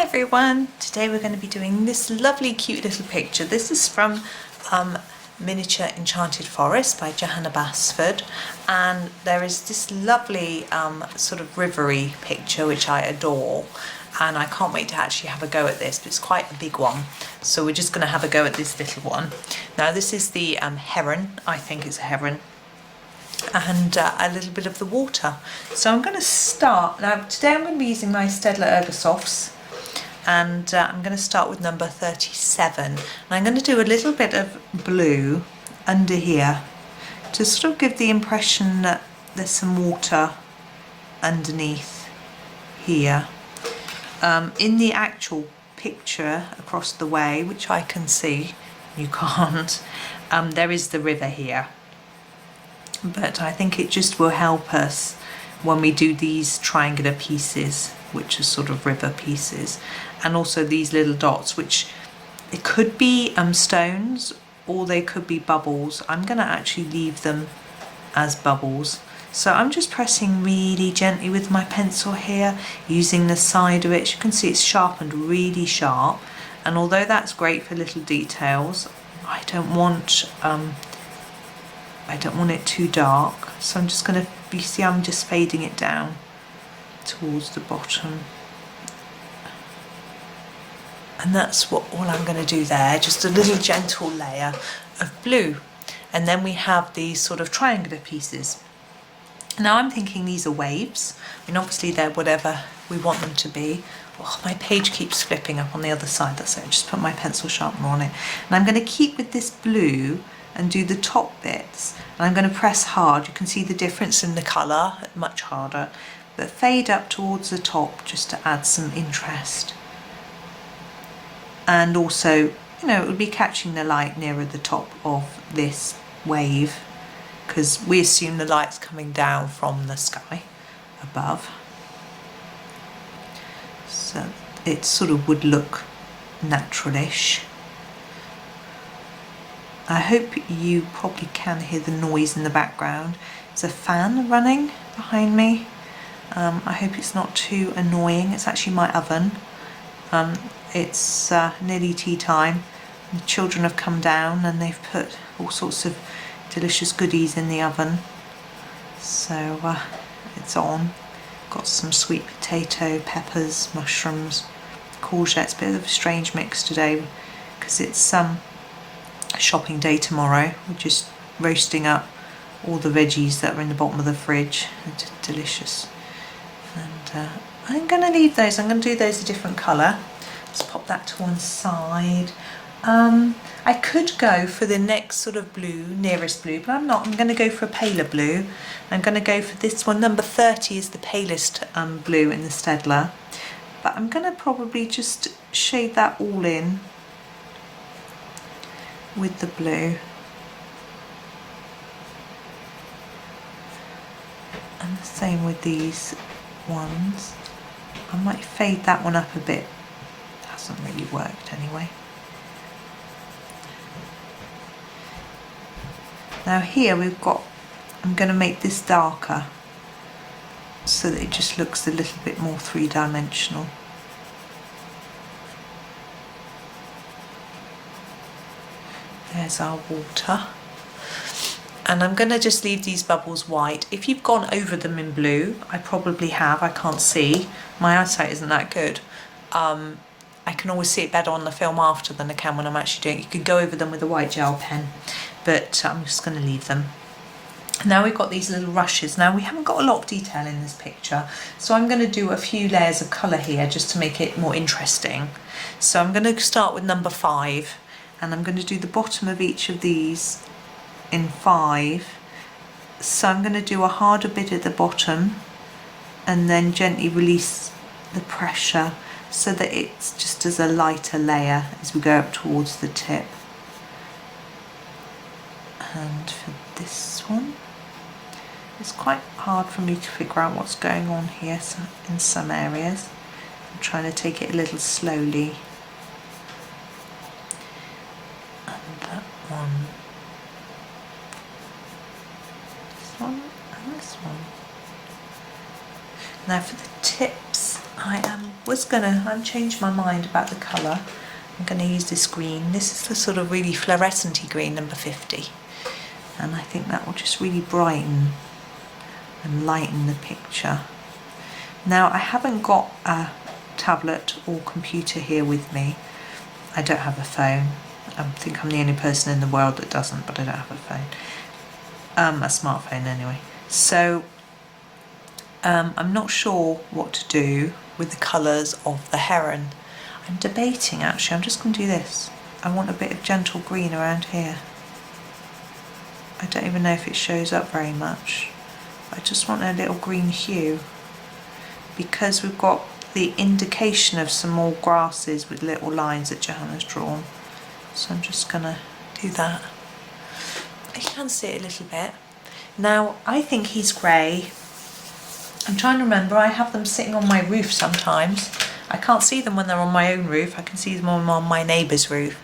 everyone, today we're going to be doing this lovely cute little picture. This is from Miniature Enchanted Forest by Johanna Basford, and there is this lovely sort of rivery picture which I adore, and I can't wait to actually have a go at this, but it's quite a big one, so we're just going to have a go at this little one. Now this is the Heron, I think it's a Heron, and a little bit of the water. So I'm going to start, now today I'm going to be using my Staedtler Ergosofts, and I'm going to start with number 37, and I'm going to do a little bit of blue under here to sort of give the impression that there's some water underneath here. In the actual picture across the way, which I can see, you can't, there is the river here. But I think it just will help us when we do these triangular pieces, which are sort of river pieces, and also these little dots, which it could be stones or they could be bubbles. I'm going to actually leave them as bubbles. So I'm just pressing really gently with my pencil here, using the side of it. As you can see, it's sharpened really sharp, and although that's great for little details, I don't want it too dark, so I'm just going to, you see I'm just fading it down towards the bottom, and that's all I'm going to do there, just a little gentle layer of blue. And then we have these sort of triangular pieces. Now I'm thinking these are waves. I mean, obviously they're whatever we want them to be. Oh, my page keeps flipping up on the other side, that's it. I just put my pencil sharpener on it, and I'm going to keep with this blue and do the top bits, and I'm going to press hard. You can see the difference in the colour, much harder, but fade up towards the top just to add some interest. And also, you know, it would be catching the light nearer the top of this wave, because we assume the light's coming down from the sky above, so it sort of would look naturalish. I hope you probably can hear the noise in the background. There's a fan running behind me. I hope it's not too annoying. It's actually my oven. It's nearly tea time. The children have come down and they've put all sorts of delicious goodies in the oven. So it's on. Got some sweet potato, peppers, mushrooms, courgettes. Bit of a strange mix today because it's shopping day tomorrow. We're just roasting up all the veggies that are in the bottom of the fridge. It's delicious. And I'm going to leave those. I'm going to do those a different colour. Let's pop that to one side. I could go for the next sort of blue, nearest blue, but I'm not. I'm going to go for a paler blue. I'm going to go for this one. Number 30 is the palest blue in the Staedtler. But I'm going to probably just shade that all in with the blue. And the same with these ones. I might fade that one up a bit. It hasn't really worked anyway. Now here we've got, I'm going to make this darker so that it just looks a little bit more three-dimensional. There's our water. And I'm going to just leave these bubbles white. If you've gone over them in blue, I probably have, I can't see. My eyesight isn't that good. I can always see it better on the film after than I can when I'm actually doing it. You could go over them with a white gel pen, but I'm just going to leave them. Now we've got these little rushes. Now we haven't got a lot of detail in this picture, so I'm going to do a few layers of colour here just to make it more interesting. So I'm going to start with number 5, and I'm going to do the bottom of each of these in 5. So I'm going to do a harder bit at the bottom and then gently release the pressure so that it's just as a lighter layer as we go up towards the tip. And for this one, it's quite hard for me to figure out what's going on here in some areas. I'm trying to take it a little slowly. And that one. This one and this one. Now for the tips, I've changed my mind about the colour. I'm going to use this green. This is the sort of really fluorescent-y green, number 50. And I think that will just really brighten and lighten the picture. Now, I haven't got a tablet or computer here with me. I don't have a phone. I think I'm the only person in the world that doesn't, but I don't have a phone. A smartphone anyway. So I'm not sure what to do with the colours of the heron. I'm debating actually, I'm just going to do this. I want a bit of gentle green around here. I don't even know if it shows up very much. I just want a little green hue because we've got the indication of some more grasses with little lines that Johanna's drawn. So I'm just going to do that. You can see it a little bit. Now I think he's grey. I'm trying to remember, I have them sitting on my roof sometimes. I can't see them when they're on my own roof. I can see them on my neighbour's roof.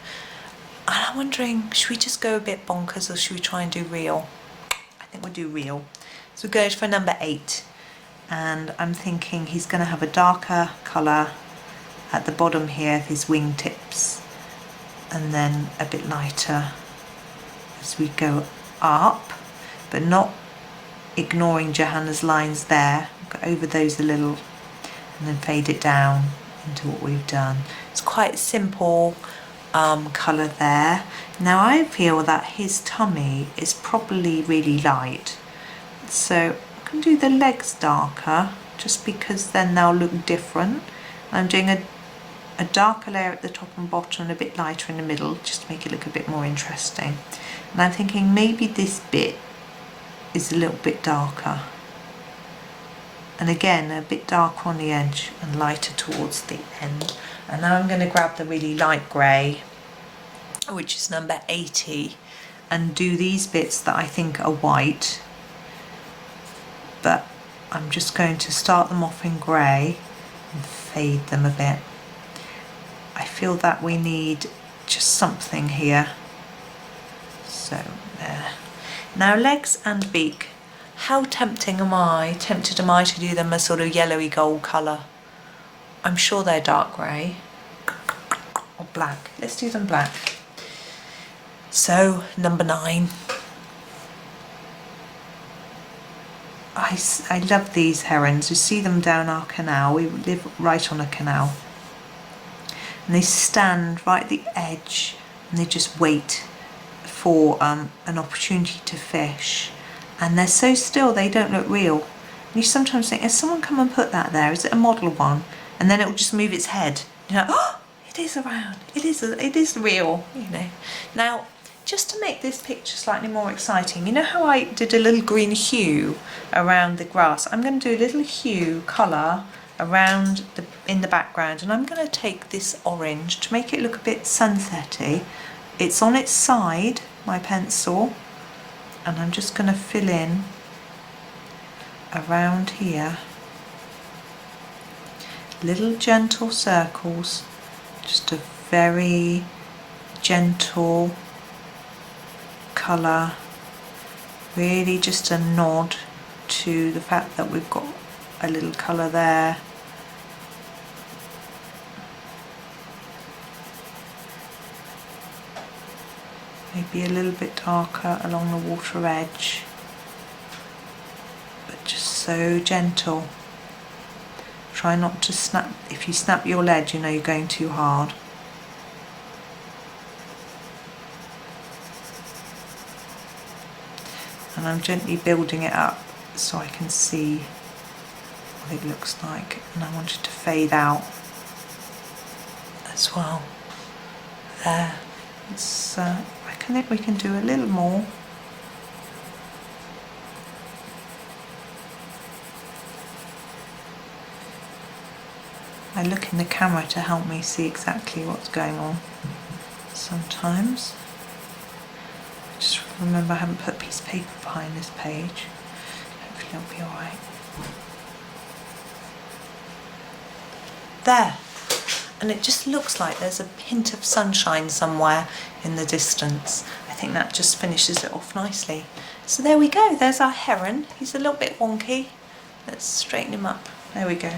And I'm wondering, should we just go a bit bonkers or should we try and do real? I think we'll do real. So we're going for number 8. And I'm thinking he's going to have a darker colour at the bottom here of his wingtips. And then a bit lighter as we go up, but not ignoring Johanna's lines there. Go over those a little and then fade it down into what we've done. It's quite simple colour there. Now I feel that his tummy is probably really light, so I can do the legs darker just because then they'll look different. I'm doing a darker layer at the top and bottom and a bit lighter in the middle just to make it look a bit more interesting. And I'm thinking maybe this bit is a little bit darker. And again, a bit darker on the edge and lighter towards the end. And now I'm going to grab the really light grey, which is number 80, and do these bits that I think are white. But I'm just going to start them off in grey and fade them a bit. I feel that we need just something here. So there. Now legs and beak. How tempted am I to do them a sort of yellowy gold colour? I'm sure they're dark grey or black. Let's do them black. So number 9. I love these herons. You see them down our canal. We live right on a canal. And they stand right at the edge and they just wait for an opportunity to fish. And they're so still they don't look real. And you sometimes think, has someone come and put that there? Is it a model one? And then it will just move its head. You know, oh, it is around. It is real, you know. Now, just to make this picture slightly more exciting, you know how I did a little green hue around the grass? I'm going to do a little hue colour around in the background, and I'm going to take this orange to make it look a bit sunsetty. It's on its side, my pencil, and I'm just going to fill in around here little gentle circles, just a very gentle colour, really just a nod to the fact that we've got a little colour there. Maybe a little bit darker along the water edge, but just so gentle. Try not to snap. If you snap your lead, you know you're going too hard. And I'm gently building it up so I can see what it looks like, and I want it to fade out as well. There. It's, I think we can do a little more. I look in the camera to help me see exactly what's going on sometimes. Just remember I haven't put a piece of paper behind this page. Hopefully it'll be alright. There. And it just looks like there's a hint of sunshine somewhere in the distance. I think that just finishes it off nicely. So there we go, there's our heron. He's a little bit wonky. Let's straighten him up. There we go.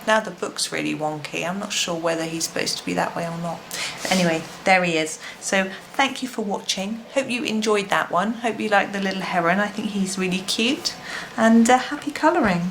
now the book's really wonky. I'm not sure whether he's supposed to be that way or not. But anyway, there he is. So thank you for watching. Hope you enjoyed that one. Hope you like the little heron. I think he's really cute. And happy colouring.